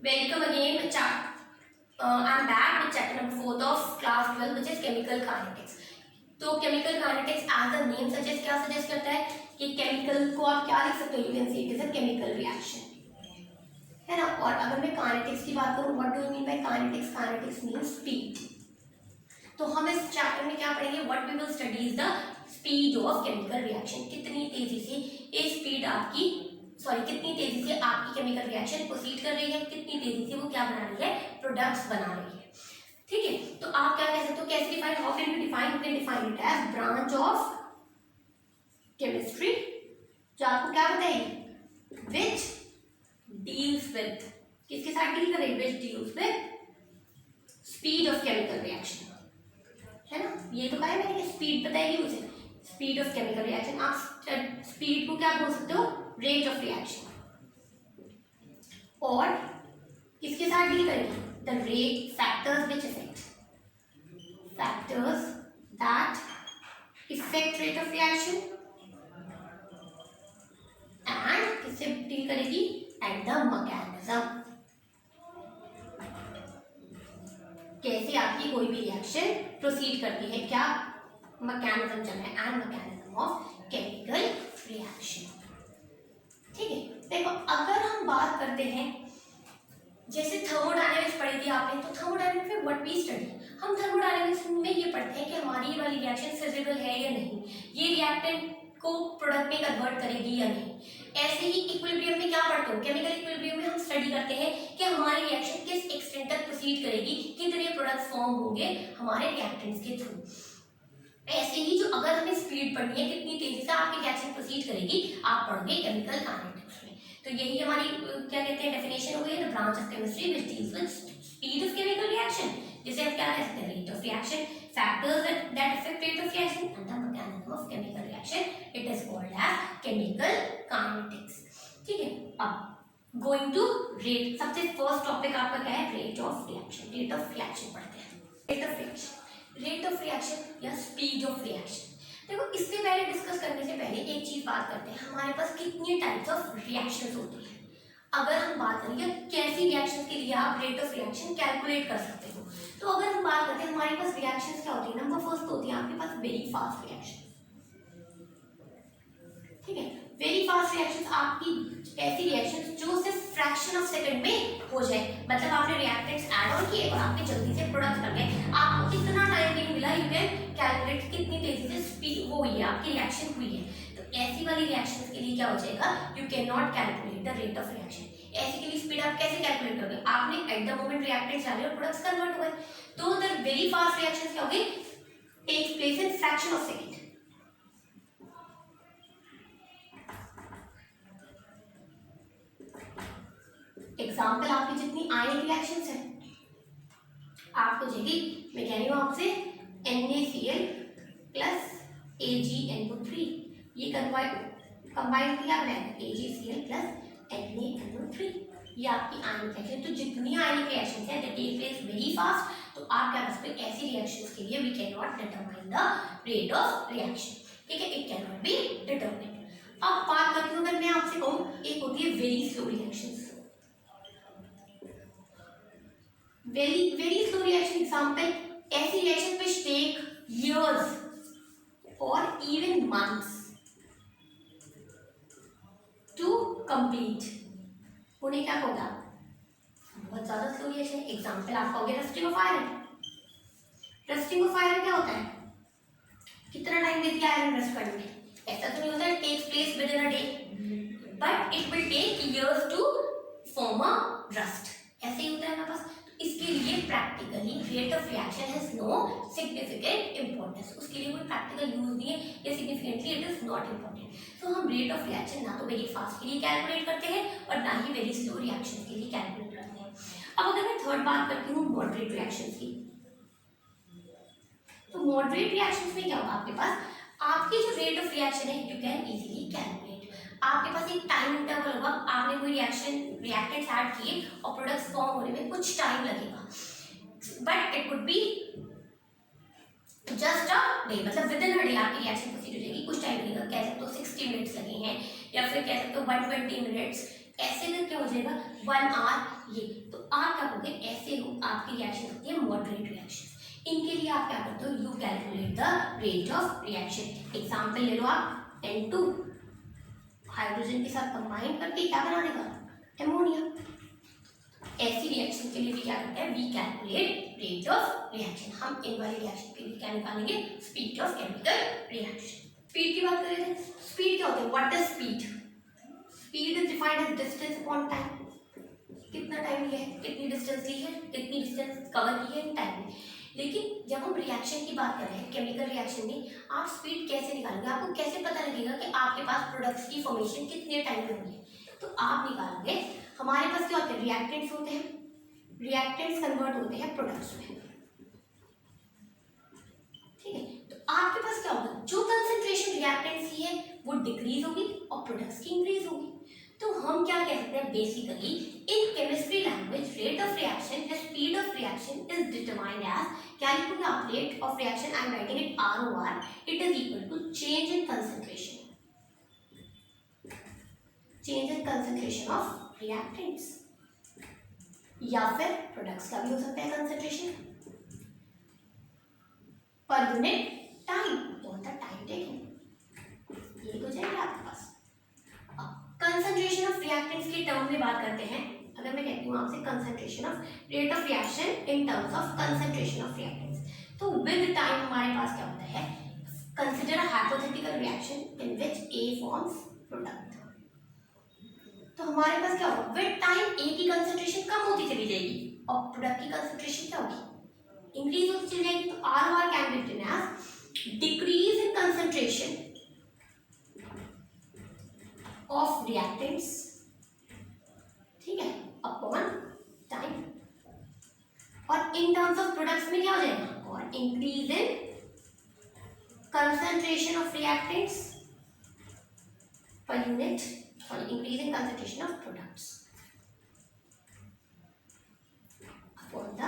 Welcome again with I'm back with chapter number 4 of class 12 which is chemical kinetics. तो chemical kinetics as the name suggests क्या suggest करता है कि chemical को आप क्या लिख सकते हो, you can say it is a chemical reaction, है ना. और अगर मैं kinetics की बात करूँ, what do you mean by kinetics? Kinetics means speed. तो हम इस चैप्टर में क्या पढ़ेंगे? What we will study is the speed of chemical reaction. कितनी तेजी से ये स्पीड आपकी कितनी तेजी से आपकी केमिकल रिएक्शन प्रोसीड कर रही है, कितनी तेजी से वो क्या बना रही है, प्रोडक्ट्स बना रही है. ठीक है, तो आप क्या कह सकते हो, कैसे define, how can we define, we can define it as branch of chemistry जो आपको क्या बताएगी, विच डील्स विद, किसके साथ डील कर रही है, which deals with speed of chemical reaction, है ना. ये तो कहा है मैंने, स्पीड बताएगी मुझे, स्पीड ऑफ केमिकल रिएक्शन. आप स्पीड को क्या बोल सकते हो, रेट ऑफ रिएक्शन. और किसके साथ डील करेंगे, the rate factors which effect, factors that effect rate of reaction, and किससे डील करेगी, एंड द मैकेनिज्म, कैसे आपकी कोई भी रिएक्शन प्रोसीड करती है, क्या मैकेनिज्म चल रहा है, and mechanism of chemical reaction. ठीक है, देखो अगर हम बात करते हैं, जैसे थर्मोडायनेमिक्स पढ़ी थी आपने, तो थर्मोडायनेमिक्स में व्हाट वी स्टडी, हम थर्मोडायनेमिक्स में ये पढ़ते हैं कि हमारी ये वाली रिएक्शन फिजिबल है या नहीं, ये रिएक्टेंट को प्रोडक्ट में कन्वर्ट करेगी या नहीं. ऐसे ही इक्विलिब्रियम में क्या पढ़ते हो, केमिकल इक्विलिब्रियम में हम स्टडी करते हैं कि हमारी रिएक्शन किस एक्सटेंट तक प्रोसीड करेगी, कितने प्रोडक्ट्स फॉर्म होंगे हमारे रिएक्टेंट्स के थ्रू. ऐसे ही जो अगर हमें स्पीड पढ़नी है, कितनी तेजी से आपकी रिएक्शन प्रोसीड करेगी, आप पढ़ोगे केमिकल काइनेटिक्स में. तो यही हमारी क्या कहते हैं, डेफिनेशन हो गई, the branch of chemistry which deals with speed of chemical reaction, जिसे हम क्या कह सकते हैं, rate of reaction, factors that affect rate of reaction, and the mechanism of chemical reaction. It is called as chemical kinetics. ठीक है, अब going to rate, सबसे फर्स्ट टॉपिक आपका क्या है, rate of reaction. Rate of reaction पढ़ते हैं. Rate of reaction, rate of reaction या स्पीड ऑफ रिएक्शन. देखो इससे पहले डिस्कस करने से पहले एक चीज बात करते हैं, हमारे पास कितनी टाइप्स ऑफ रिएक्शंस होती हैं. अगर हम बात करेंगे कैसी रिएक्शंस के लिए आप रेट ऑफ रिएक्शन कैलकुलेट कर सकते हो, तो अगर हम बात करते हैं हमारे पास रिएक्शंस क्या होती है, नंबर फर्स्ट होती है आपके पास वेरी फास्ट रिएक्शन. ठीक है, वेरी फास्ट रिएक्शंस आपकी ऐसी रिएक्शंस जो सिर्फ फ्रैक्शन ऑफ सेकंड में हो जाए, मतलब आपने रिएक्टेंट्स ऐड ऑन किए और आपके जल्दी से प्रोडक्ट बन गए, आपको कितना टाइम नहीं मिला, यू कैन कैलकुलेट कितनी तेजी से स्पीड वो हुई है, आपकी रिएक्शन हुई है. तो ऐसी वाली रिएक्शंस के लिए क्या हो जाएगा, you can not calculate the rate of reaction. ऐसे के लिए स्पीड आप कैसे कैलकुलेट करोगे, आपने एट द मोमेंट रिएक्टेंट्स डाले और प्रोडक्ट्स कन्वर्ट हो गए. तो द वेरी फास्ट रिएक्शंस क्या होगी, takes place in fraction of second. Example आपकी जितनी आयनिक रिएक्शंस है, आपको देगी, मैं कह रही हूँ आपसे NaCl प्लस AgNO3, ये कंबाइन किया मैंने, AgCl प्लस NaNO3, ये आपकी आयनिक रिएक्शन. तो जितनी आयनिक रिएक्शंस है that take place very fast, तो आप क्या कर सकते हो, ऐसी रिएक्शंस के लिए we can not determine the rate of reaction. ठीक है, it can not be determined. अब बात करती हूँ, अगर मैं आपसे कहूँ, एक होती है very slow reactions. very slow reaction example, ऐसी reaction which take years or even months to complete, उन्हें क्या होगा, बहुत ज्यादा स्लो रिएक्शन. एग्जाम्पल आपका हो गया rusting of iron. Rusting of iron क्या होता है, कितना टाइम देती है आयरन रस्ट करने में, ऐसा तो नहीं होता है takes place within a day, but it will take years to form a rust. ऐसे ही होता है हमारे पास. इसके लिए practically rate of reaction has no significant importance, उसके लिए कोई प्रैक्टिकल यूज नहीं है, या significantly it is not important. तो हम रेट ऑफ रिएक्शन ना तो वेरी फास्ट के लिए कैलकुलेट करते हैं और ना ही वेरी स्लो रिएक्शन के लिए कैलकुलेट करते हैं. अब अगर मैं थर्ड बात करती हूँ मॉडरेट रिएक्शन की, तो मॉडरेट रिएक्शन में क्या होगा, आपके पास आपकी जो रेट ऑफ रिएक्शन है यू कैन इजीली कैलकुलेट. आपके पास एक टाइम इंटरवल होगा, आपने कोई रिएक्टेंट्स ऐड किए और प्रोडक्ट्स फॉर्म होने में कुछ टाइम लगेगा, but it would be just a day, मतलब विद इन अ डे आपकी रिएक्शन प्रोसीड हो जाएगी, कुछ टाइम लगेगा, कह सकते हो 60 मिनट्स लगे हैं, या फिर कह सकते हो 120 मिनट्स, ऐसे करके हो जाएगा 1 आवर ये। तो आप क्या करोगे, ऐसे आपकी रिएक्शन होती है मॉडरेट रिएक्शन। इनके लिए आप क्या करते हो, you calculate the rate of reaction. Example ले लो आप, N2 हाइड्रोजन के साथ कंबाइन करके क्या बना देगा, एमोनिया। ऐसी रिएक्शन के लिए भी क्या करते हैं, we calculate rate of reaction. हम इन वाली रिएक्शन के लिए क्या निकालेंगे, speed of chemical reaction. Speed की बात कर रहे थे, स्पीड क्या होती है, what is speed? Speed is defined as distance upon time. कितना टाइम लिया है, कितनी डिस्टेंस ली है, कितनी डिस्टेंस कवर की है टाइम में। लेकिन जब हम रिएक्शन की बात कर रहे हैं, केमिकल रिएक्शन में आप स्पीड कैसे निकालेंगे, आपको कैसे पता लगेगा कि आपके पास प्रोडक्ट्स की फॉर्मेशन कितने टाइम में हुई है? तो आप निकालोगे, हमारे पास क्या होते हैं, रिएक्टेंट्स होते हैं, रिएक्टेंट्स कन्वर्ट होते हैं प्रोडक्ट्स में, ठीक है। तो आपके पास क्या होगा, जो कंसंट्रेशन रिएक्टेंट्स की है वो डिक्रीज होगी और प्रोडक्ट्स की इंक्रीज होगी। तो हम क्या कह सकते हैं, basically in chemistry language rate of reaction या speed of reaction is determined as, क्या लिखोगे आप, rate of reaction, I am writing it ROR, it is equal to change in concentration, change in concentration of reactants, या फिर products का भी हो सकता है कंसंट्रेशन पर यूनिट टाइम, और द टाइम टेकन, ये हो जाएगा आपके पास। कंसंट्रेशन ऑफ रिएक्टेंट्स के टर्म में बात करते हैं। अगर मैं कहती हूँ आपसे concentration of rate of reaction in terms of concentration of reactants, तो विद टाइम हमारे पास क्या होता है, consider a hypothetical reaction in which A forms product. तो हमारे पास क्या होगा, विद टाइम A की कंसंट्रेशन कम होती चली जाएगी और प्रोडक्ट की कंसंट्रेशन क्या होगी, इंक्रीज होती चली जाएगी। तो ROR can be written as decrease in concentration of reactants, ठीक है, अपॉन टाइम। और इन टर्म्स ऑफ प्रोडक्ट्स में क्या हो जाएगा, और increase in concentration of reactants per unit और increase in concentration of products upon the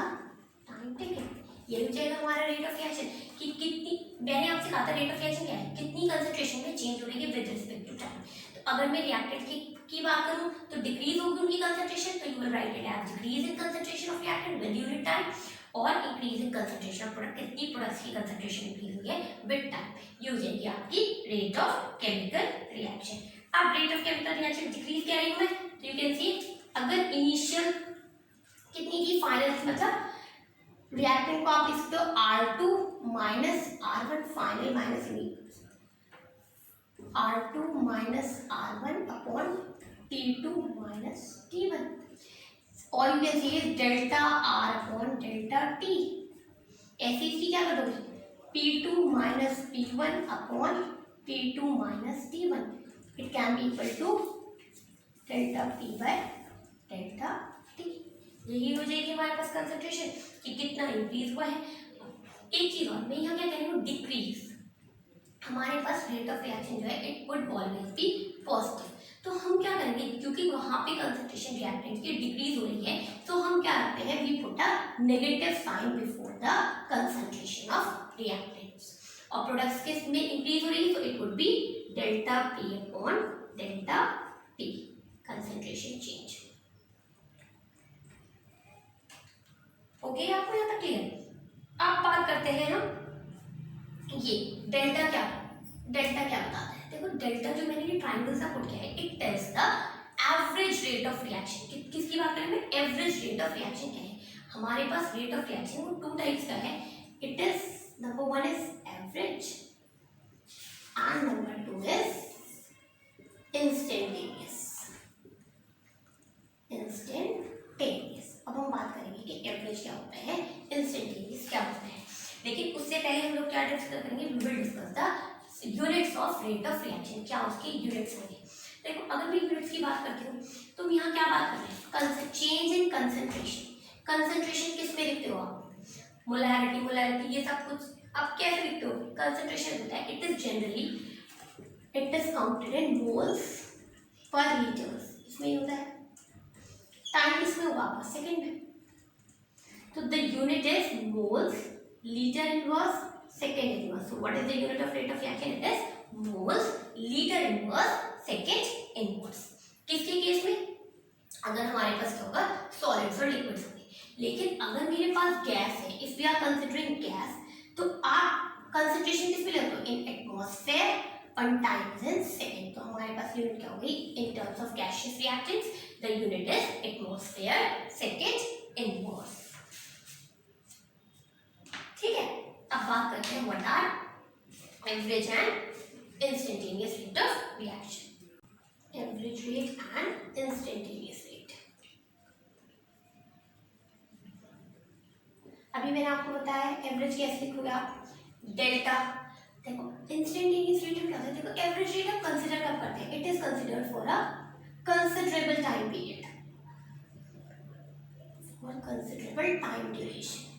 time taken. ये हो जाएगा हमारा रेट ऑफ रिएक्शन कि कितनी, मैंने आपसे कहा था रेट ऑफ रिएक्शन क्या है, कितनी कंसंट्रेशन में चेंज हो रही है विद रिस्पेक्ट टू टाइम। तो अगर मैं रिएक्टेंट की बात करूं तो डिक्रीज होगी उनकी कंसंट्रेशन, तो you will write it as decrease in concentration of reactant with unit time, और increase in concentration of product, कितनी प्रोडक्ट्स की कंसंट्रेशन इंक्रीज हुई है विद टाइम, ये हो जाएगी आपकी रेट ऑफ केमिकल रिएक्शन। अब rate of chemical reaction decrease कह रही हूं मैं, तो यू कैन सी अगर इनिशियल कितनी थी, फाइनल थी, मतलब रिएक्टेंट को आप लिख सकते हो R2 minus R1 final minus R2 minus R1 upon T2 minus T1, और you can see delta R upon delta T। ऐसे इसकी क्या कर दोगे, P2 minus P1 upon T2 minus T1, it can be equal to delta P by delta T। यही हो जाएगी हमारे पास कंसंट्रेशन कि कितना इंक्रीज हुआ है। एक चीज और मैं यहाँ क्या कह रही हूँ, डिक्रीज, हमारे पास रेट ऑफ रिएक्शन जो है it would always be positive. तो हम क्या करेंगे, क्योंकि वहाँ पे कंसंट्रेशन रिएक्टेंट की डिक्रीज हो रही है, तो हम क्या करते हैं, we put a negative sign before the concentration of reactants, और प्रोडक्ट्स के में इंक्रीज हो रही है तो it would be delta P upon delta T, concentration change. Okay, आपको यहाँ तक क्लियर। अब बात करते हैं हम ये डेल्टा क्या बताता है। देखो डेल्टा जो मैंने ये ट्राइंगल सा पुट किया है, it tells the average rate of reaction. किसकी बात करें मैं, एवरेज रेट ऑफ रिएक्शन क्या है, हमारे पास रेट ऑफ रिएक्शन वो 2 टाइप्स का है, it is number 1 is average and number 2 is instantaneous. अब हम बात करेंगे कि एवरेज क्या होता है, इंस्टेंटेनियस क्या होता है, लेकिन उससे पहले हम लोग क्या डिस्कस करेंगे, we will discuss the units of rate of reaction, क्या उसके यूनिट्स होंगे। देखो अगर मैं यूनिट्स की बात करती हूँ तो यहाँ क्या बात कर रहे हैं, चेंज इन कंसंट्रेशन। कंसंट्रेशन किस में लिखते हो आप, मोलैरिटी ये सब कुछ आप कैसे लिखते हो, कंसंट्रेशन होता है, it is generally it is counted in moles per litres, इसमें होता है। टाइम किसमें होगा आपका, सेकंड में, तो the unit is moles, litre inverse, second inverse. So what is the unit of rate of reaction, it is moles, litre inverse, second inverse. किसके case में, अगर हमारे पास क्या होगा, सॉलिड्स और लिक्विड्स होंगे। लेकिन अगर मेरे पास गैस है, if we are considering gas, तो आप कंसंट्रेशन किस में लेते हो, इन एटमॉस्फेयर और टाइम इज इन सेकंड। तो हमारे पास यूनिट क्या होगी, in terms of gaseous reactants the unit is atmosphere second in moles. ठीक है, अब बात करते हैं what are average and instantaneous rate of reaction. Average rate and instantaneous rate. अभी मैंने आपको बताया एवरेज कैसे लिखोगे आप, डेल्टा। देखो इंस्टेंटेनियस रेट क्या होता है, देखो एवरेज रेट हम कंसीडर कब करते हैं, it is considered for a considerable time period, for considerable time duration.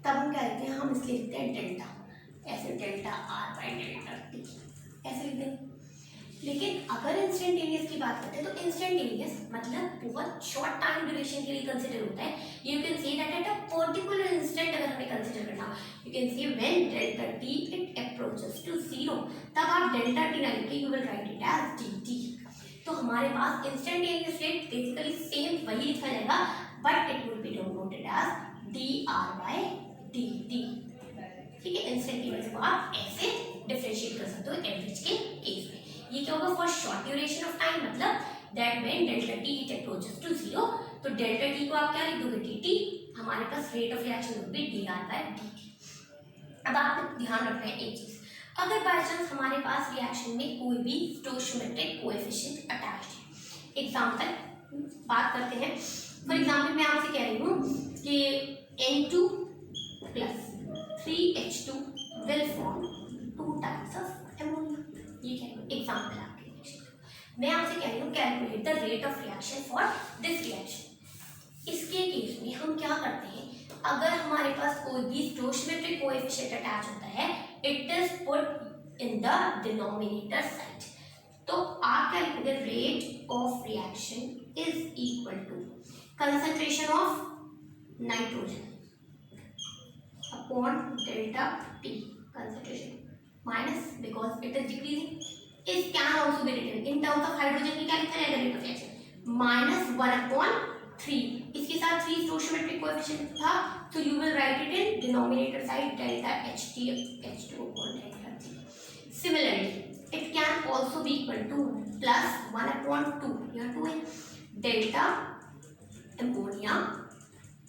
तब हम क्या लिखते हैं, हम इसलिए लिखते हैं डेल्टा, ऐसे delta R by delta T ऐसे लिखते हैं। लेकिन अगर इंस्टेंटेनियस की बात करते हैं तो इंस्टेंटेनियस मतलब बहुत शॉर्ट टाइम ड्यूरेशन के लिए कंसीडर होता है। You can see that at a particular instant अगर हमें कंसीडर करना, you can see when delta T it approaches to zero, तब आप डेल्टा टी ना लिखके you will write it as dt। तो हमारे पास इंस्टेंटेनियस रेट बेसिकली सेम वही लिखा जाएगा, but it will be denoted as dr by dt। ठीक है, इंस्टेंटेनियस को आप ऐसे डिफरेंशिएट कर सकते हो एवरेज के केस में। ये क्या होगा, for short duration of time, मतलब that when delta T it approaches to zero, तो डेल्टा टी को आप क्या लिख दोगे, dt, हमारे पास rate of reaction will be dr by dt। अब आपको ध्यान रखना है एक चीज, अगर बाय चांस हमारे पास रिएक्शन में कोई भी स्टोइचियोमेट्रिक कोएफिशिएंट अटैच्ड है, एग्जांपल बात करते हैं, फॉर एग्जांपल मैं आपसे कह रही हूँ कि N2 plus 3H2 will form 2 types of ammonia। ये क्या है, एग्जाम्पल आपके लिए मैं आपसे कह रही हूँ calculate the rate of reaction for this reaction. इसके केस में हम क्या करते हैं, अगर हमारे पास कोई भी स्टोइचियोमेट्रिक कोएफिशिएंट अटैच होता है, it is put in the denominator side. तो आप क्या लिखोगे, rate of reaction is equal to concentration of nitrogen upon delta T concentration minus, because it is decreasing, it can also be written in terms of hydrogen की क्या लिखा जाएगा, rate of reaction minus 1/3। इसके साथ 3 स्टोइचियोमेट्रिक coefficient था, तो you will write it in denominator side delta HT H2 upon delta T। Similarly it can also be equal to plus 1/2, यहाँ 2 है, delta ammonia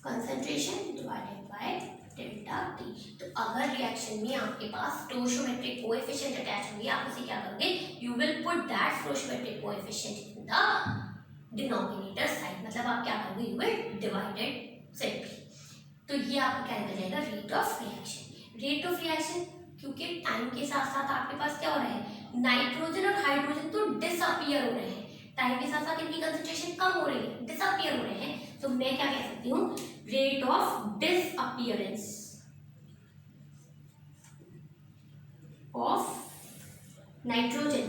concentration divided by delta T. तो अगर reaction में आपके पास स्टोइचियोमेट्रिक कोएफिशिएंट अटैच होंगे, आप उसे क्या करोगे, you will put that stoichiometric coefficient in the denominator side, मतलब आप क्या करोगे, यू विल डिवाइडेड सिंपली। तो ये आपका क्या निकल जाएगा, rate of reaction. Rate of reaction क्योंकि टाइम के साथ साथ आपके पास क्या हो रहा है, नाइट्रोजन और हाइड्रोजन तो डिसअपीयर हो रहे हैं, टाइम के साथ साथ इनकी कंसंट्रेशन कम हो रही है, डिसअपीयर हो रहे हैं। तो मैं क्या कह सकती हूँ, rate of disappearance of nitrogen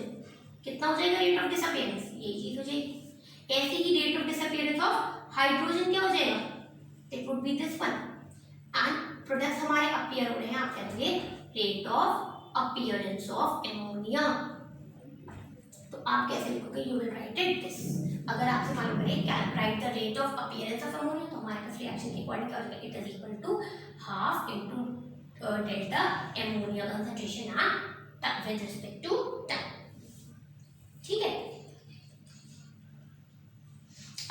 कितना हो जाएगा, रेट ऑफ डिसअपीयरेंस, ये चीज हो जाएगी। ऐसे ही rate of disappearance of hydrogen क्या हो जाएगा, it would be this one. And products हमारे अपीयर हो रहे हैं, आप कहेंगे rate of appearance of ammonia. तो आप कैसे लिखोगे, you will write it this. अगर आपसे मालूम पड़े क्या write the rate of appearance of ammonia, तो हमारे पास रिएक्शन के अकॉर्डिंग क्या हो जाएगा, it is equal to half into delta ammonia concentration and with respect to time. ठीक है,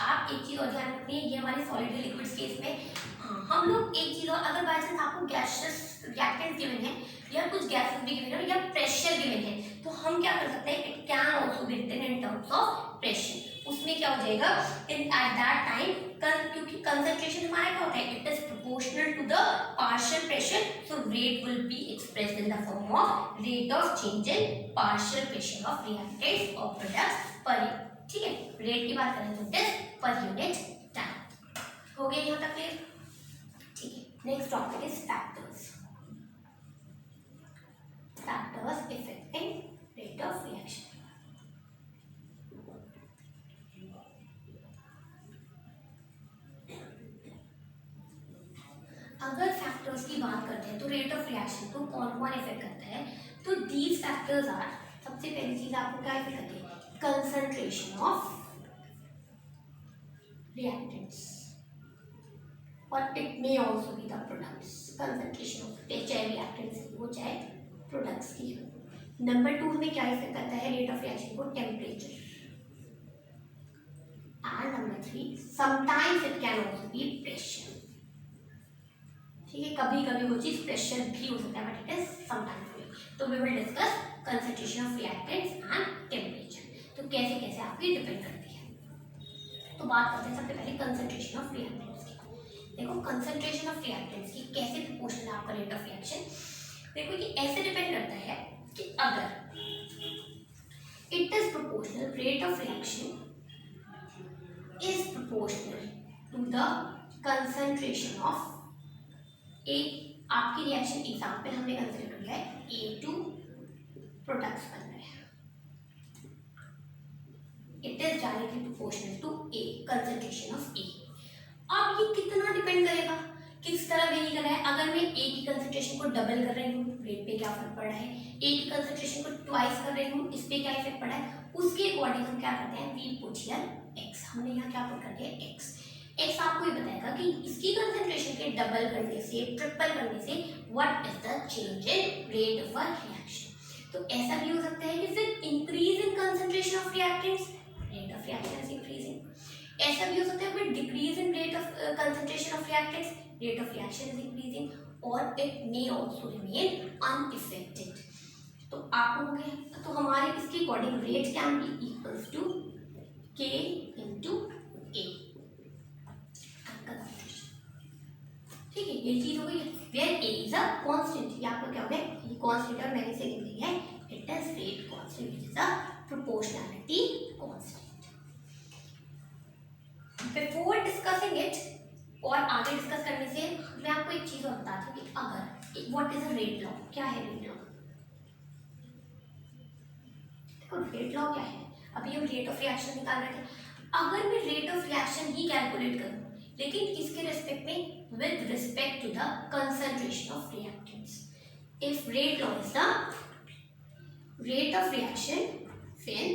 आप एक चीज और ध्यान रखनी है, ये हमारे सॉलिड लिक्विड्स केस में हम लोग एक चीज और, अगर बाय चांस आपको गैसेस रिएक्टेंट्स गिवन है या कुछ गैसेस भी गिवन है या प्रेशर गिवन है, तो हम क्या कर सकते हैं, it can also be written in terms of pressure. उसमें क्या हो जाएगा, इन एट दैट टाइम, क्योंकि कंसंट्रेशन हमारा क्या होता है, it is proportional to the partial pressure, so rate will be expressed in the form of rate of change in partial pressure of reactants और प्रोडक्ट्स पर। ठीक है, रेट की बात करें तो it is per unit time. हो गया यहाँ तक क्लियर। ठीक है, next topic is factors. Factors affecting rate of reaction। अगर फैक्टर्स की बात करते हैं तो रेट ऑफ रिएक्शन को कौन कौन इफेक्ट करता है, तो दीज फैक्टर्स आर, सबसे पहली चीज आपको क्या इफेक्ट करती है, concentration of reactants, or it may also be the products. Concentration of चाहे reactants की हो चाहे products की हो. नंबर 2 में क्या इफेक्ट करता है रेट ऑफ रिएक्शन को? Temperature. And number 3 sometimes it can also B pressure. ठीक है, कभी कभी वो चीज प्रेशर भी हो सकता है, बट इट इज समटाइम्स. तो we will discuss concentration of reactants and temperature. तो कैसे कैसे आपकी डिपेंड करती है. तो बात करते हैं सबसे पहले कंसंट्रेशन ऑफ रिएक्टेंट्स की. देखो कंसंट्रेशन ऑफ रिएक्टेंट्स की कैसे प्रोपोर्शनल है आपका रेट ऑफ रिएक्शन. देखो ये ऐसे डिपेंड करता है कि अगर it is proportional, rate of reaction is proportional to the concentration of A. आपकी रिएक्शन एग्जांपल हमने कंसीडर कर लिया है A2 प्रोडक्ट्स बन रहे हैं. It is directly proportional to A, concentration of A. अब ये कितना डिपेंड करेगा, किस तरह वेरी कर रहा है. अगर मैं A की कंसंट्रेशन को डबल कर रही हूँ, रेट पे क्या फर्क पड़ रहा है. A की कंसंट्रेशन को ट्वाइस कर रही हूँ, इस पे क्या इफेक्ट पड़ा है. उसके अकॉर्डिंग हम क्या करते हैं, वी पुट हियर x. हमने यहाँ क्या पुट कर दिया x. x आपको ये बताएगा कि इसकी कंसंट्रेशन के डबल करने से, ट्रिपल करने से what is the change in rate of reaction. तो ऐसा भी हो सकता है कि फिर increase in concentration of reactants, rate of reaction is increasing. ऐसा भी हो सकता है फिर decrease in rate of concentration of reactants, rate of reaction is increasing, और it may also remain unaffected. तो आप लोगों तो हमारे इसके according rate can be equals to k into a. ठीक है, ये चीज हो गई है. Where a is a constant. ये आपका क्या हो गया, ये कांस्टेंट और मैंने से लिख दी है it is rate constant which is a proportionality constant. Before discussing it और आगे डिस्कस करने से मैं आपको एक चीज और बताती हूँ कि अगर what is a rate law. क्या है रेट लॉ? देखो रेट लॉ क्या है, अभी हम रेट ऑफ रिएक्शन निकाल रहे थे. अगर मैं रेट ऑफ रिएक्शन ही कैलकुलेट करूं, लेकिन किसके रिस्पेक्ट में, with respect to the concentration of reactants. If rate law is the rate of reaction when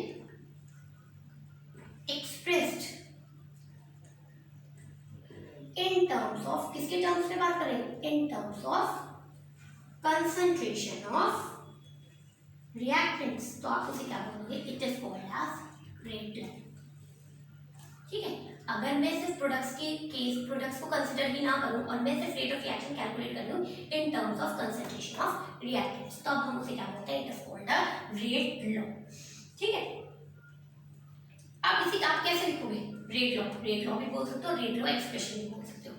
expressed in terms of, किसके टर्म्स में बात करें, in terms of concentration of reactants, तो आप उसे क्या बोलोगे, it is called as rate law. ठीक है, अगर मैं सिर्फ प्रोडक्ट्स के केस, प्रोडक्ट्स को कंसीडर ही ना करूं और मैं सिर्फ रेट ऑफ रिएक्शन कैलकुलेट कर लूं इन terms of concentration of reactants, तो अब हम उसे क्या बोलते हैं, it is called the rate law. ठीक है, आप इसी आप कैसे लिखोगे, रेट लॉ. रेट लॉ भी बोल सकते हो, रेट लॉ एक्सप्रेशन भी बोल सकते हो.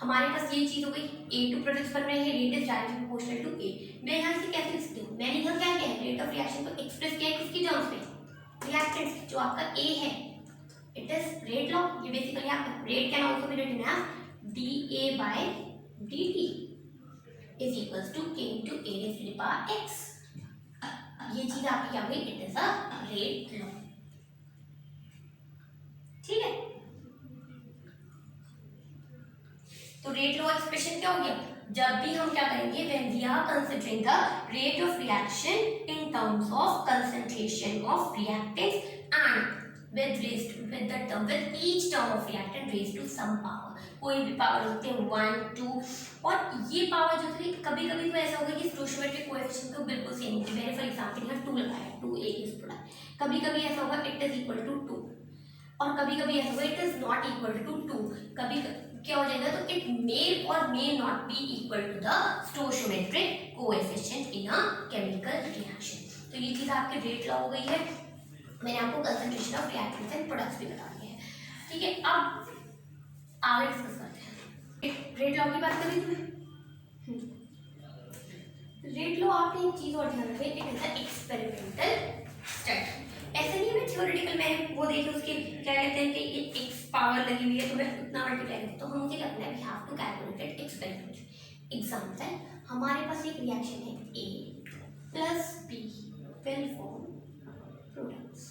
हमारे पास ये चीज हो गई, A2 प्रोडक्ट्स बन रहे हैं, rate is directly proportional to A. मैं यहाँ से कैसे लिख सकती हूँ, मैंने यहाँ क्या किया है, रेट ऑफ रिएक्शन को एक्सप्रेस किया है किसकी टर्म्स में, रिएक्टेंट्स. जो आपका A है इट इज रेट लॉ. ये बेसिकली आपका rate can also be written as dA by dt is equals to k into a raised to the power x. ये चीज आपकी क्या हुई, it is a rate law. ठीक है, तो रेट लॉ एक्सप्रेशन क्या हो गया, जब भी हम क्या करेंगे, when we are considering the rate of reaction in terms of concentration of reactants and with each term of reactant raised to some power. कोई भी पावर होते हैं 1 2, और ये पावर जो थी कभी कभी तो ऐसा होगा कि स्टोइचियोमेट्रिक कोएफिशिएंट तो बिल्कुल सेम होते हैं. मैंने फॉर एग्जांपल यहाँ 2 लगाया, 2a इज प्रोडक्ट. कभी कभी ऐसा होगा इट इज इक्वल टू 2, और कभी कभी ऐसा होगा it is not equal to 2. कभी क्या हो जाएगा, तो इट मे और may not be equal to the stoichiometric coefficient in a chemical reaction. तो ये चीज आपके रेट लॉ हो गई है. मैंने आपको concentration of reactants and products भी बता दिए हैं. ठीक है, अब आगे डिस्कस करते हैं. रेट लॉ की बात करें तो रेट लॉ आपने एक चीज और ध्यान रखें, it is a experimental study. ऐसे नहीं है थ्योरेटिकल में वो देखे उसके क्या कहते हैं कि ये x पावर लगी हुई है तो मैं उतना मल्टीप्लाई करूं, तो हम मुझे क्या करना है, we have to calculate it experiment. Example, हमारे पास एक रिएक्शन है A plus B will form products.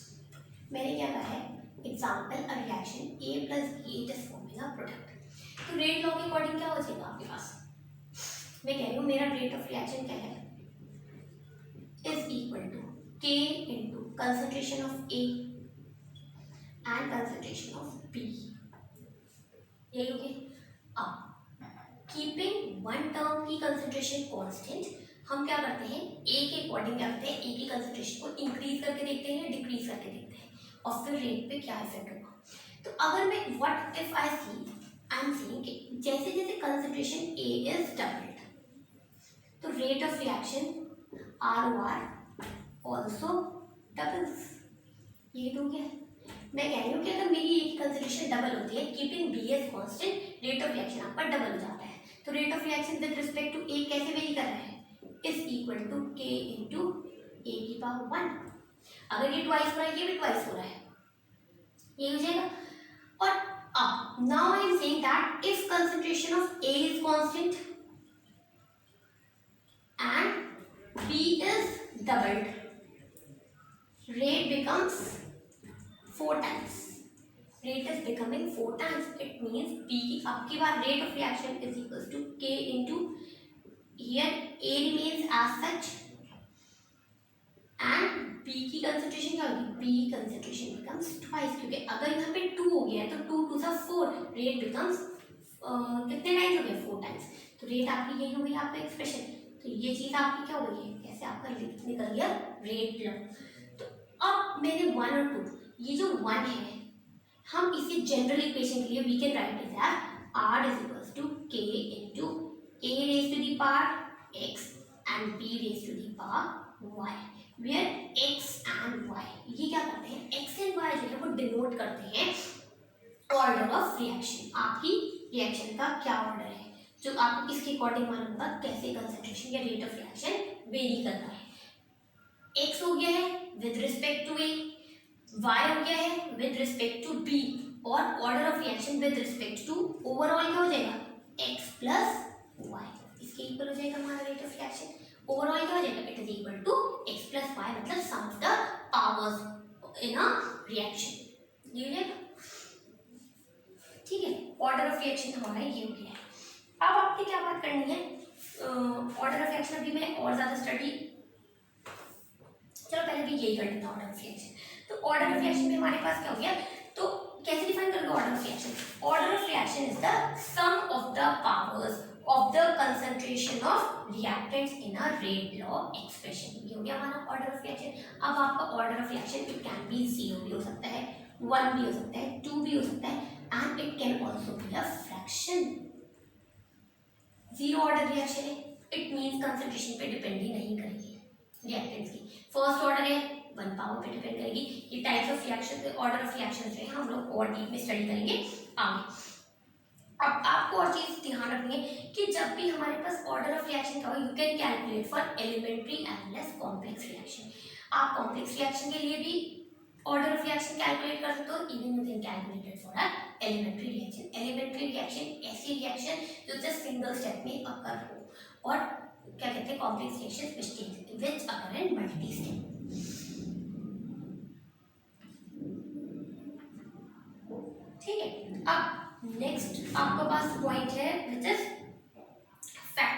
मैंने क्या कहा है, example a reaction A plus B it is forming a product. तो रेट लॉ के अकॉर्डिंग क्या हो जाएगा आपके पास, मैं कह रही हूँ मेरा रेट ऑफ रिएक्शन क्या है, is equal to K into concentration of A and concentration of B. यही हो गया। अब कीपिंग वन टर्म की कंसंट्रेशन कांस्टेंट, हम क्या करते हैं ए के अकॉर्डिंग क्या करते हैं, ए की कंसंट्रेशन को इंक्रीज करके देखते हैं, डिक्रीज करके देखते हैं और फिर रेट पे क्या इफेक्ट होगा। तो अगर मैं what if I am seeing कि जैसे जैसे कंसंट्रेशन ए इज डबल्ड तो rate of reaction ROR also doubles. ये तो क्या है, मैं कह रही हूँ कि अगर मेरी ए की कंसंट्रेशन डबल होती है, keeping B as constant, rate of reaction आपका डबल हो जाता है। तो rate of reaction with respect to A कैसे वेरी कर रहा है, is equal to k into A की पावर 1। अगर ये ट्वाइस हो रहा है, ये भी ट्वाइस हो रहा है, ये हो जाएगा। और अब now I am saying that if concentration of A is constant and B is doubled, rate becomes 4 times. Rate is becoming 4 times. It means P की आपकी बार rate of reaction is equals to K into here A remains as such and B की concentration क्या होगी, B concentration becomes twice, क्योंकि अगर यहाँ पे 2 हो गया है तो 2 2 सा 4, rate becomes कितने टाइम्स हो गए, 4 टाइम्स। तो रेट आपकी यही हो गई आपका एक्सप्रेशन। तो ये चीज आपकी क्या हो गई है, कैसे आपका निकल गया रेट लो। अब मैंने 1 और 2, ये जो 1 है हम इसे जनरल इक्वेशन के लिए we can write it as R is equals to K into A raise to the power X and B raise to the power Y, where X and Y ये क्या करते हैं, X एंड Y जो है वो denote करते हैं order of reaction. आपकी रिएक्शन का क्या ऑर्डर है, जो आपको किसके अकॉर्डिंग मालूम होगा कैसे कंसंट्रेशन या रेट ऑफ रिएक्शन वेरी कर रहा है। X हो गया है with respect to A, Y हो गया है विद रिस्पेक्ट टू B और order of reaction with respect to overall क्या हो जाएगा X प्लस Y, इसके इक्वल हो जाएगा हमारा रेट ऑफ रिएक्शन। ओवरऑल क्या हो जाएगा, it is equal to X plus Y, मतलब sum of the powers in a reaction, ये हो जाएगा। ठीक है, ऑर्डर ऑफ रिएक्शन हमारा ये हो गया है। अब आपने क्या बात करनी है, ऑर्डर ऑफ रिएक्शन अभी मैं और ज्यादा स्टडी, चलो पहले भी यही कर लेता हूँ ऑर्डर ऑफ रिएक्शन। तो ऑर्डर ऑफ रिएक्शन में हमारे पास क्या हो गया, तो कैसे डिफाइन करोगे order of reaction, order of reaction is the sum of the powers of the concentration of reactants in a rate law expression. ये हो गया हमारा ऑर्डर ऑफ रिएक्शन। अब आपका order of reaction it can be 0 भी हो सकता है, 1 भी हो सकता है, 2 भी हो सकता है and it can also be a fraction. 0 order reaction है, इट मींस कंसंट्रेशन पे डिपेंड ही नहीं करेगी रिएक्टेंट्स की। फर्स्ट ऑर्डर है 1 पावर पे डिपेंड करेगी। ये types of reaction, order of reaction जो है हम लोग और डीप में स्टडी करेंगे आगे। अब आपको और चीज ध्यान रखनी है कि जब भी हमारे पास ऑर्डर ऑफ रिएक्शन का हो, you can calculate for elementary as well as complex reaction. आप कॉम्प्लेक्स रिएक्शन के लिए भी ऑर्डर ऑफ रिएक्शन कैलकुलेट कर सकते हो, even you can calculate it for a elementary reaction. Elementary reaction ऐसी रिएक्शन जो जस्ट सिंगल स्टेप में अकर हो, और क्या कहते हैं complex reaction which occur in multi step. ठीक है, अब नेक्स्ट आपके पास पॉइंट है which is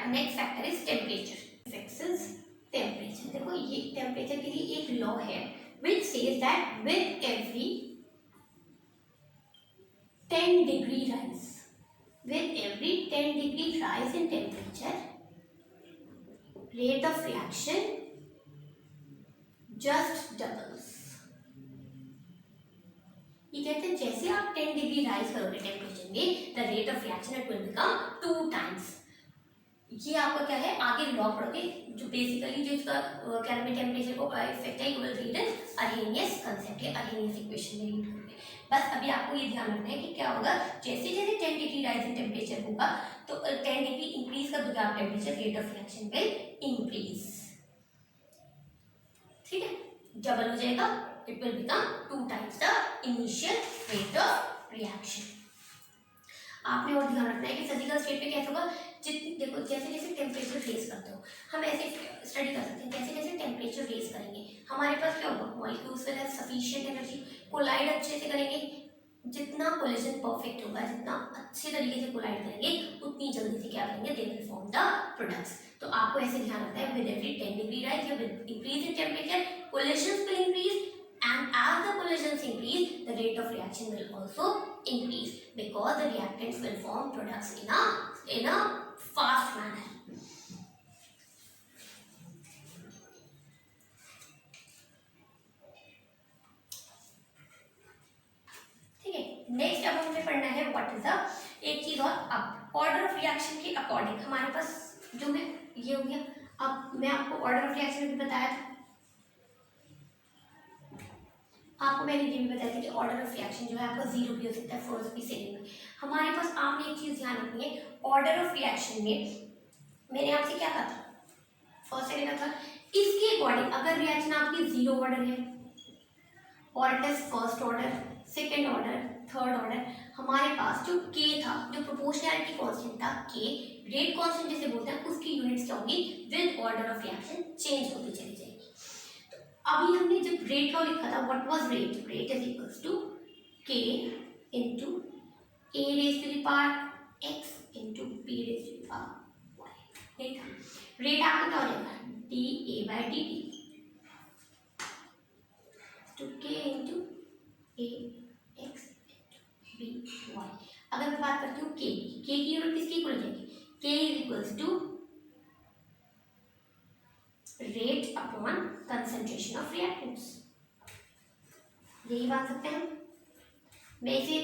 next factor is temperature. Fixes temperature, देखो ये टेम्परेचर के लिए एक लॉ है which says that with every 10 degree rise, with every 10 degree rise in temperature, rate of reaction just doubles। ये कहते हैं जैसे आप 10 डिग्री राइज करोगे टेम्परेचर में, the rate of reaction it will become 2 times. ये आपका क्या है, आगे लॉ पढ़ोगे जो बेसिकली जो इसका क्या नाम है टेम्परेचर को इफेक्ट है, you will read it Arrhenius concept या अरहेनियस इक्वेशन में रीड करोगे। बस अभी आपको ये ध्यान रखना है कि क्या होगा, जैसे जैसे 10 डिग्री राइज इन टेम्परेचर होगा तो 10 डिग्री इंक्रीज कर दोगे आप temperature, rate of reaction will increase. ठीक है, डबल हो जाएगा, it will become 2 times the initial rate of reaction. आपने और ध्यान रखना है कि फिजिकल स्टेट पे कैसे होगा, देखो जैसे जैसे टेम्परेचर रेज करते हो, हम ऐसे स्टडी कर सकते हैं जैसे जैसे टेम्परेचर रेज करेंगे हमारे पास क्या होगा, molecules will have sufficient energy, collide अच्छे से करेंगे, जितना कोलिजन परफेक्ट होगा, जितना अच्छे तरीके से कोलाइड करेंगे उतनी जल्दी से क्या करेंगे, they will form the products. तो आपको ऐसे ध्यान रखना है विद एवरी 10 डिग्री राइज या with increase in temperature collisions will increase and as the collisions increase, the rate of reaction will also increase because the reactants will form products in a fast manner. ठीक है, next अब हमें पढ़ना है what is the, एक चीज और, अब ऑर्डर ऑफ रिएक्शन के अकॉर्डिंग हमारे पास जो मैं ये हो गया, अब मैं आपको ऑर्डर ऑफ रिएक्शन भी बताया था, आपको मैंने ये भी बताया था कि ऑर्डर ऑफ रिएक्शन जो है आपका जीरो भी हो सकता है, फर्स्ट भी, सेकंड भी। हमारे पास आपने एक चीज ध्यान रखनी है, ऑर्डर ऑफ रिएक्शन में मैंने आपसे क्या कहा था, फर्स्ट सेकंड का था, इसके अकॉर्डिंग अगर रिएक्शन आपकी जीरो ऑर्डर है और it is first order, second order, third order, हमारे पास जो के था, जो प्रोपोर्शनैलिटी कांस्टेंट था के, रेट कांस्टेंट जिसे बोलते हैं, उसकी यूनिट्स क्या होगी, with order of reaction change होती चली जाएगी। तो अभी हमने जब रेट लॉ लिखा था, what was rate, rate is equals to k into A raise to the power x into B raise to the power y, यही था। रेट आपका क्या हो जाएगा, D A by D T to k into A x B y. अगर मैं बात करती हूँ के की यूनिट किसकी इक्वल हो जाएगी, K is equals to rate upon concentration of reactants, यही बात सकते हैं। मैं इसे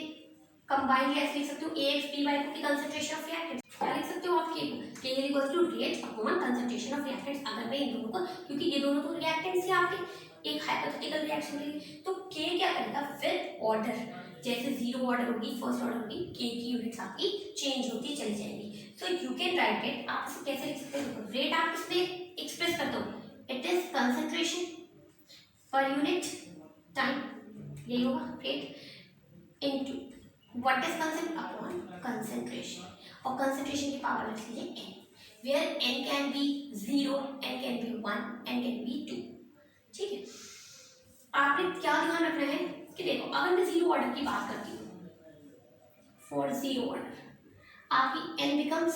कंबाइन कैसे लिख सकती हूँ, ए एक्स बी वाई की कंसंट्रेशन ऑफ रिएक्टेंट्स, क्या लिख सकते हो आप, K is equals to rate upon concentration of reactants. अगर मैं इन दोनों को, क्योंकि ये दोनों तो रिएक्टेंट्स ही आपके एक हाइपोथेटिकल रिएक्शन के लिए, तो के क्या करेगा, विद ऑर्डर, जैसे जीरो ऑर्डर होगी, फर्स्ट ऑर्डर होगी, के की यूनिट्स आपकी चेंज होती चली जाएंगी। So you can write it, आप इसे कैसे लिख सकते हो, रेट आप इसमें एक्सप्रेस करते हो, it is concentration per unit time, यही होगा rate into what is concentration upon concentration, और कंसंट्रेशन की पावर लिख लीजिए n, वेयर n can be 0, n can be 1, n can be 2। ठीक है, आपने क्या ध्यान रखना है कि देखो, अगर मैं जीरो ऑर्डर की बात करती हूँ, फॉर जीरो ऑर्डर आपकी n बिकम्स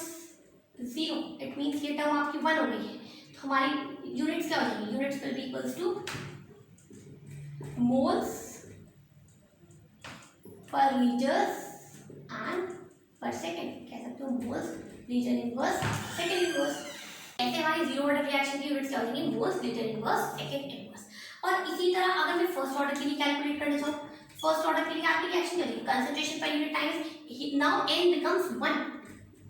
0, इट मींस ये टर्म आपकी 1 हो गई है, तो हमारी यूनिट्स क्या हो जाएंगी, units will be equals two moles per litres and पर सेकेंड, कह सकते हो moles litre inverse second inverse. ऐसे हमारी जीरो ऑर्डर रिएक्शन की यूनिट्स क्या हो जाएंगी, moles litre inverse second inverse. और इसी तरह अगर मैं फर्स्ट ऑर्डर के लिए कैलकुलेट करना चाहूँ, फर्स्ट ऑर्डर के लिए आपकी रिएक्शन क्या होगी, concentration per unit times, now n becomes 1,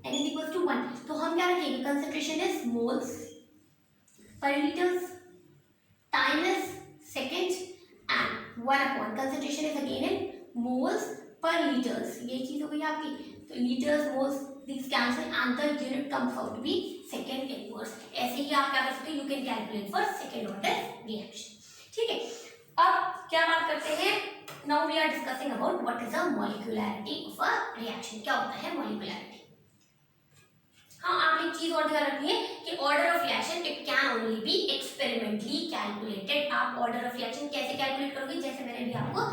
n is equal to 1, तो हम क्या रखेंगे, concentration is moles per litres, time is second and 1 upon concentration is again in moles per litres, ये चीज हो गई आपकी, तो litres moles these cancel and the unit comes out to be second inverse। ऐसे ही आप क्या कर सकते हो, you can calculate for second order reaction। ठीक है, अब क्या बात करते हैं, now we are discussing about what is the molecularity of a reaction, क्या होता है molecularity। हाँ, आप एक चीज और ध्यान रखनी है कि order of reaction it can only be experimentally calculated. आप ऑर्डर ऑफ रिएक्शन कैसे कैलकुलेट करोगे, जैसे मैंने भी आपको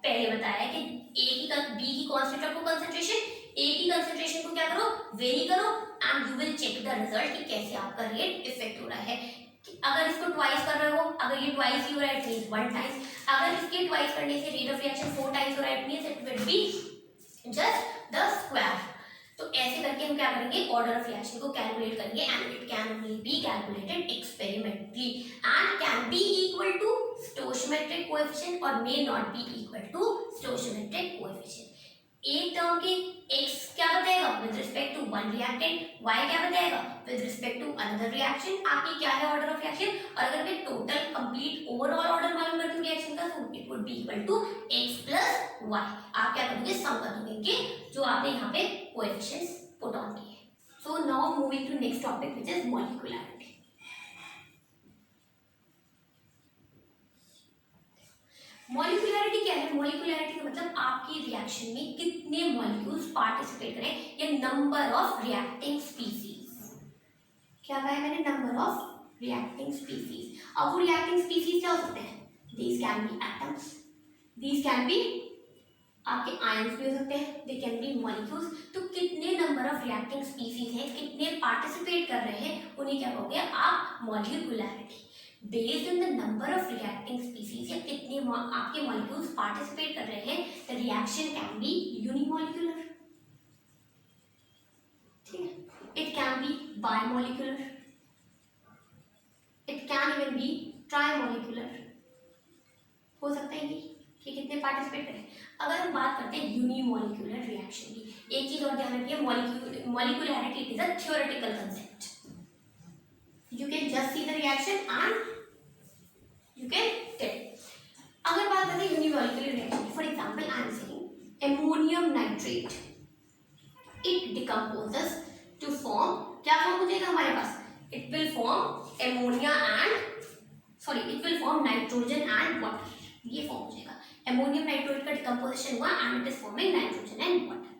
पहले बताया कि ए की बी की कांस्टेंट रखो कंसंट्रेशन, ए की कंसंट्रेशन को क्या करो, वेरी करो and you will check the result कि कैसे आपका रेट इफेक्ट हो रहा है। अगर इसको ट्वाइस कर रहे हो, अगर ये ट्वाइस ही हो रहा है इट मींस 1 टाइम्स, अगर इसके ट्वाइस करने से रेट ऑफ रिएक्शन 4 टाइम्स हो रहा है it means it will be just the square. तो ऐसे करके हम क्या करेंगे, ऑर्डर ऑफ रिएक्शन को कैलकुलेट करेंगे and it can only be calculated experimentally and can be equal to stoichiometric coefficient और may not be equal to stoichiometric coefficient. एक टर्म के x क्या बताएगा with respect to one reactant, y क्या बताएगा with respect to another reaction, आपकी क्या है ऑर्डर ऑफ रिएक्शन। और अगर मैं टोटल कंप्लीट ओवरऑल ऑर्डर मालूम करती हूँ रिएक्शन का, तो it would be equal to x plus y। आप क्या करोगे, सम कर दोगे इनके जो आपने यहाँ पे कोएफिशिएंट्स पुट ऑन किए। So now moving to next topic which is molecularity. Molecularity क्या है, मॉलिक्यूलरिटी का मतलब आपकी रिएक्शन में कितने मॉलिक्यूल्स पार्टिसिपेट करें या नंबर ऑफ रिएक्टिंग स्पीसीज। क्या कहा है मैंने, नंबर ऑफ रिएक्टिंग स्पीसीज। अब वो रिएक्टिंग स्पीसीज क्या हो सकते हैं, these can be atoms, these can be आपके आयंस भी हो सकते हैं, दे कैन बी मॉलिक्यूल्स। तो कितने नंबर ऑफ रिएक्टिंग स्पीसीज हैं, कितने पार्टिसिपेट कर रहे हैं, उन्हें क्या कहोगे आप molecularity. Based on the number of reacting species, या कितने आपके मॉलिक्यूल्स पार्टिसिपेट कर रहे हैं, the reaction can be unimolecular, ठीक है, it can be bimolecular, it can even be trimolecular, हो सकता है कि कितने पार्टिसिपेट करें। अगर हम बात करते हैं यूनिमॉलिक्यूलर रिएक्शन की, एक चीज और ध्यान रखिए, molecularity is a theoretical concept, you can just see the reaction and you can tell. अगर बात करते हैं यूनिमॉलिक्यूलर रिएक्शन की, for example I am saying ammonium nitrate, it decomposes to form, क्या फॉर्म हो जाएगा हमारे पास, it will form ammonia and sorry it will form nitrogen and water, ये फॉर्म हो जाएगा। अमोनियम नाइट्रेट का डिकम्पोजिशन हुआ and it is forming nitrogen and water.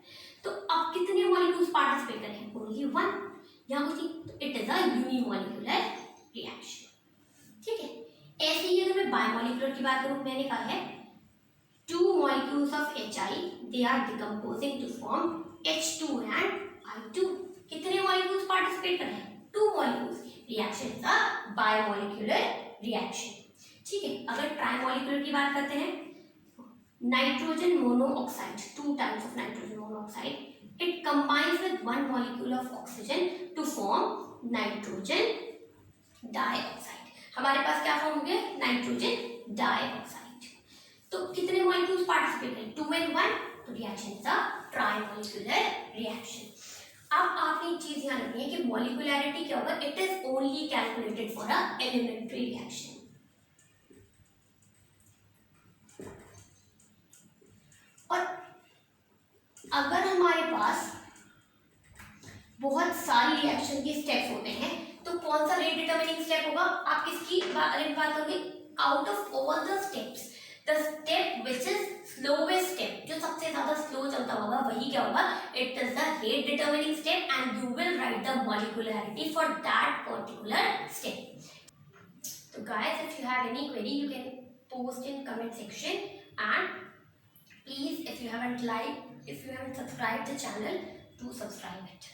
तो अब कितने मॉलिक्यूल्स पार्टिसिपेट करें, ओनली वन, यहाँ कुछ, it is a unimolecular reaction, ठीक है। ऐसे ही अगर मैं बायमॉलिक्यूलर की बात करूं, मैंने कहा है two molecules of HI they are decomposing to form H2 and I2, कितने मॉलिक्यूल्स पार्टिसिपेट कर रहे हैं, two molecules, reaction is a bimolecular reaction, ठीक है। अगर ट्राइमॉलिक्यूलर की बात करते हैं, nitrogen monoxide, two types of nitrogen monoxide, it combines with one molecule of oxygen to form nitrogen dioxide, हमारे पास क्या फॉर्म हो गया, नाइट्रोजन डाइऑक्साइड। तो कितने मॉलिक्यूल्स पार्टिसिपेट करें, 2 and 1, तो रिएक्शन इज अ ट्राइमॉलिक्यूलर रिएक्शन। अब आपने एक चीज ध्यान रखनी है कि मॉलिक्यूलैरिटी क्या होगा, it is only calculated for a elementary reaction, और अगर हमारे पास बहुत सारी रिएक्शन के स्टेप्स होते हैं तो कौन सा रेट डिटरमिनिंग स्टेप होगा, आप किसकी बात होगी, out of all the steps the step which is slowest step, जो सबसे ज्यादा स्लो चलता होगा वही क्या होगा, it is the rate determining step and you will write the molecularity for that particular step. तो guys, if you have any query you can post in comment section, and please if you haven't subscribed the channel, do subscribe it.